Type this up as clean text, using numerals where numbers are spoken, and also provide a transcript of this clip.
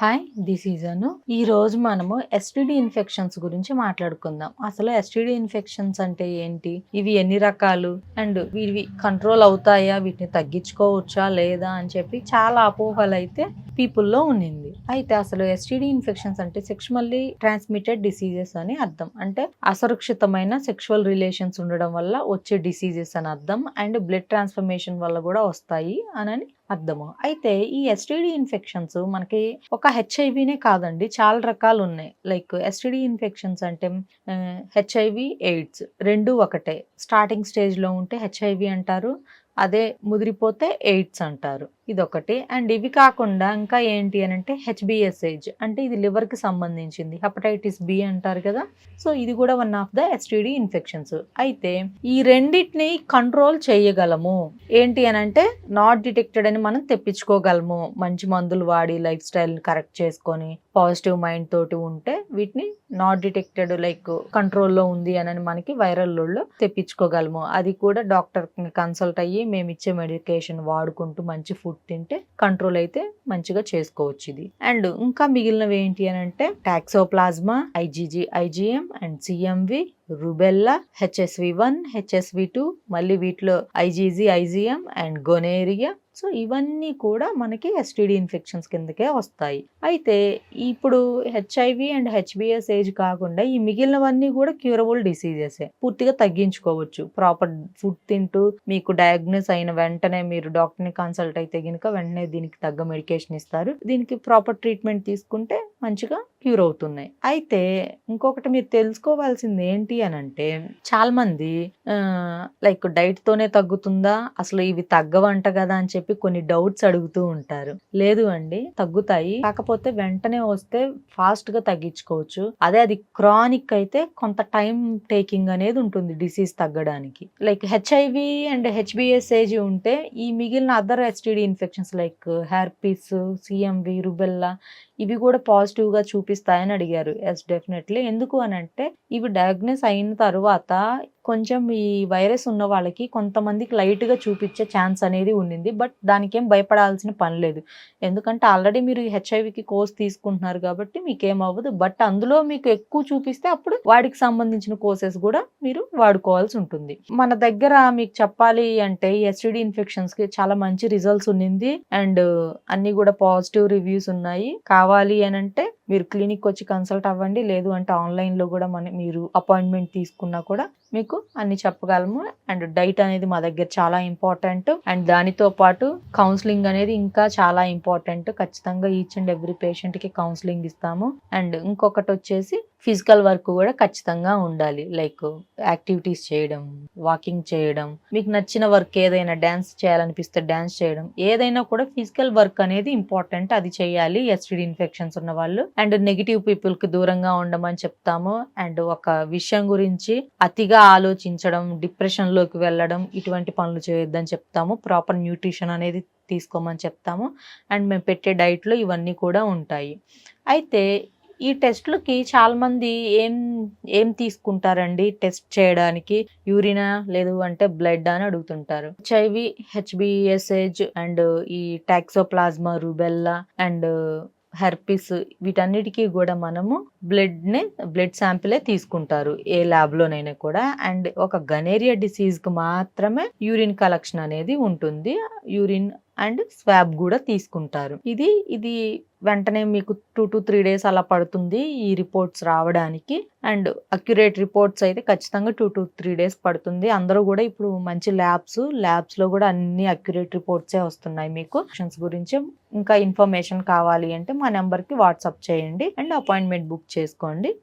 Hi, this is అను. ఈ రోజు మనము ఎస్టిడి ఇన్ఫెక్షన్స్ గురించి మాట్లాడుకుందాం. అసలు ఎస్టిడి ఇన్ఫెక్షన్స్ అంటే ఏంటి, ఇవి ఎన్ని రకాలు, అండ్ ఇవి కంట్రోల్ అవుతాయా, వీటిని తగ్గించుకోవచ్చా లేదా అని చెప్పి చాలా అపోహలు అయితే పీపుల్లో ఉన్నింది. అయితే అసలు ఎస్టిడి ఇన్ఫెక్షన్స్ అంటే సెక్షువల్లీ ట్రాన్స్మిటెడ్ డిసీజెస్ అని అర్థం. అంటే అసురక్షితమైన సెక్షువల్ రిలేషన్స్ ఉండడం వల్ల వచ్చే డిసీజెస్ అని అర్థం. అండ్ బ్లడ్ ట్రాన్స్ఫర్మేషన్ వల్ల కూడా వస్తాయి అని అర్థము. అయితే ఈ ఎస్టిడి ఇన్ఫెక్షన్స్ మనకి ఒక హెచ్ఐవినే కాదండి, చాలా రకాలు ఉన్నాయి. లైక్ ఎస్టిడి ఇన్ఫెక్షన్స్ అంటే హెచ్ఐవి ఎయిడ్స్ రెండు ఒకటే. స్టార్టింగ్ స్టేజ్ లో ఉంటే హెచ్ఐవి అంటారు, అదే ముదిరిపోతే ఎయిడ్స్ అంటారు. ఇదొకటి. అండ్ ఇవి కాకుండా ఇంకా ఏంటి అని అంటే హెచ్బిఎస్ఏజ్ అంటే ఇది లివర్ కి సంబంధించింది. హెపటైటిస్ బి అంటారు కదా, సో ఇది కూడా one of the STD infections. అయితే ఈ రెండింటిని కంట్రోల్ చేయగలము. ఏంటి అని అంటే నాట్ డిటెక్టెడ్ అని మనం తెప్పించుకోగలము. మంచి మందులు వాడి లైఫ్ స్టైల్ కరెక్ట్ చేసుకొని పాజిటివ్ మైండ్ తోటి ఉంటే వీటిని నాట్ డిటెక్టెడ్ లైక్ కంట్రోల్లో ఉంది అని మనకి వైరల్ లోడ్లో తెప్పించుకోగలము. అది కూడా డాక్టర్ కన్సల్ట్ అయ్యి మేము ఇచ్చే మెడికేషన్ వాడుకుంటూ మంచి ఫుడ్ తింటే కంట్రోల్ అయితే మంచిగా చేసుకోవచ్చు ఇది. అండ్ ఇంకా మిగిలినవి ఏంటి అని అంటే toxoplasma, IgG, IgM and CMV, rubella, HSV one, HSV two, మళ్ళీ వీటిలో IgG, IgM and gonorrhoea. So ఇవన్నీ కూడా మనకి ఎస్టిడి ఇన్ఫెక్షన్స్ కిందకే వస్తాయి. అయితే ఇప్పుడు హెచ్ఐవి అండ్ హెచ్బిఎస్ ఏజ్ కాకుండా ఈ మిగిలినవన్నీ కూడా క్యూరబుల్ డిసీజెసే, పూర్తిగా తగ్గించుకోవచ్చు. ప్రాపర్ ఫుడ్ తింటూ మీకు డయాగ్నోస్ అయిన వెంటనే మీరు డాక్టర్ని కన్సల్ట్ అయితే గనుక వెంటనే దీనికి తగ్గ మెడికేషన్ ఇస్తారు. దీనికి ప్రాపర్ ట్రీట్మెంట్ తీసుకుంటే మంచిగా క్యూర్ అవుతున్నాయి. అయితే ఇంకొకటి మీరు తెలుసుకోవాల్సింది ఏంటి అని అంటే చాలా మంది లైక్ డైట్ తోనే తగ్గుతుందా, అసలు ఇవి తగ్గవంట కదా అని చెప్పి కొన్ని డౌట్స్ అడుగుతూ ఉంటారు. లేదు అండి, తగ్గుతాయి. కాకపోతే వెంటనే వస్తే ఫాస్ట్ గా తగ్గించుకోవచ్చు. అదే అది క్రానిక్ అయితే కొంత టైం టేకింగ్ అనేది ఉంటుంది డిసీజ్ తగ్గడానికి. లైక్ హెచ్ఐవి అండ్ హెచ్బిఎస్ఏజీ ఉంటే ఈ మిగిలిన other STD infections like herpes, CMV, rubella ఇవి కూడా పాజిటివ్ గా చూపిస్తాయని అడిగారు. Yes, definitely. ఎందుకు అని అంటే ఇవి డయాగ్నోస్ అయిన తర్వాత కొంచెం ఈ వైరస్ ఉన్న వాళ్ళకి కొంతమందికి లైట్ గా చూపించే ఛాన్స్ అనేది ఉండింది. బట్ దానికి ఏం భయపడాల్సిన పని లేదు. ఎందుకంటే ఆల్రెడీ మీరు హెచ్ఐవికి కోర్స్ తీసుకుంటున్నారు కాబట్టి మీకేం అవ్వదు. బట్ అందులో మీకు ఎక్కువ చూపిస్తే అప్పుడు వాడికి సంబంధించిన కోర్సెస్ కూడా మీరు వాడుకోవాల్సి ఉంటుంది. మన దగ్గర మీకు చెప్పాలి అంటే ఎస్టిడి ఇన్ఫెక్షన్స్ కి చాలా మంచి రిజల్ట్స్ ఉన్నింది. అండ్ అన్ని కూడా పాజిటివ్ రివ్యూస్ ఉన్నాయి. కావాలి అని అంటే మీరు క్లినిక్ వచ్చి కన్సల్ట్ అవ్వండి. లేదు అంటే ఆన్లైన్ లో కూడా మీరు అపాయింట్మెంట్ తీసుకున్నా కూడా మీకు అన్ని చెప్పగలము. అండ్ డైట్ అనేది మా దగ్గర చాలా ఇంపార్టెంట్. అండ్ దానితో పాటు కౌన్సిలింగ్ అనేది ఇంకా చాలా ఇంపార్టెంట్. ఖచ్చితంగా ఈచ్ అండ్ ఎవ్రీ పేషెంట్ కి కౌన్సిలింగ్ ఇస్తాము. అండ్ ఇంకొకటి వచ్చేసి ఫిజికల్ వర్క్ కూడా ఖచ్చితంగా ఉండాలి. లైక్ యాక్టివిటీస్ చేయడం, వాకింగ్ చేయడం, మీకు నచ్చిన వర్క్ ఏదైనా, డాన్స్ చేయాలనిపిస్తే డాన్స్ చేయడం, ఏదైనా కూడా ఫిజికల్ వర్క్ అనేది ఇంపార్టెంట్. అది చేయాలి ఎస్టిడి ఇన్ఫెక్షన్స్ ఉన్న వాళ్ళు. అండ్ నెగిటివ్ పీపుల్ కి దూరంగా ఉండమని చెప్తాము. అండ్ ఒక విషయం గురించి అతిగా ఆలోచించడం, డిప్రెషన్ లోకి వెళ్ళడం, ఇటువంటి పనులు చేయొద్దని చెప్తాము. ప్రాపర్ న్యూట్రిషన్ అనేది తీసుకోమని చెప్తాము. అండ్ మేము పెట్టే డైట్ లో ఇవన్నీ కూడా ఉంటాయి. అయితే ఈ టెస్ట్లకి చాలా మంది ఏం తీసుకుంటారండి టెస్ట్ చేయడానికి, యూరినా లేదు అంటే బ్లడ్ అని అడుగుతుంటారు. హెచ్ఐవి, హెచ్బిఎస్ఏజ్ అండ్ ఈ టాక్సోప్లాజ్మా, రుబెల్లా అండ్ హెర్పిస్ వీటన్నిటికీ కూడా మనము బ్లడ్ శాంపిలే తీసుకుంటారు ఏ ల్యాబ్ లోనైనా కూడా. అండ్ ఒక గనేరియా డిసీజ్ కు మాత్రమే యూరిన్ కలెక్షన్ అనేది ఉంటుంది. యూరిన్ అండ్ స్వాబ్ కూడా తీసుకుంటారు. ఇది వెంటనే మీకు 2 to 3 days అలా పడుతుంది ఈ రిపోర్ట్స్ రావడానికి. అండ్ అక్యురేట్ రిపోర్ట్స్ అయితే ఖచ్చితంగా 2 to 3 days పడుతుంది. అందరూ కూడా ఇప్పుడు మంచి ల్యాబ్స్ లో కూడా అన్ని అక్యురేట్ రిపోర్ట్సే వస్తున్నాయి. మీకు గురించి ఇంకా ఇన్ఫర్మేషన్ కావాలి అంటే మా నెంబర్కి వాట్సాప్ చేయండి అండ్ అపాయింట్మెంట్ బుక్ చేసుకోండి.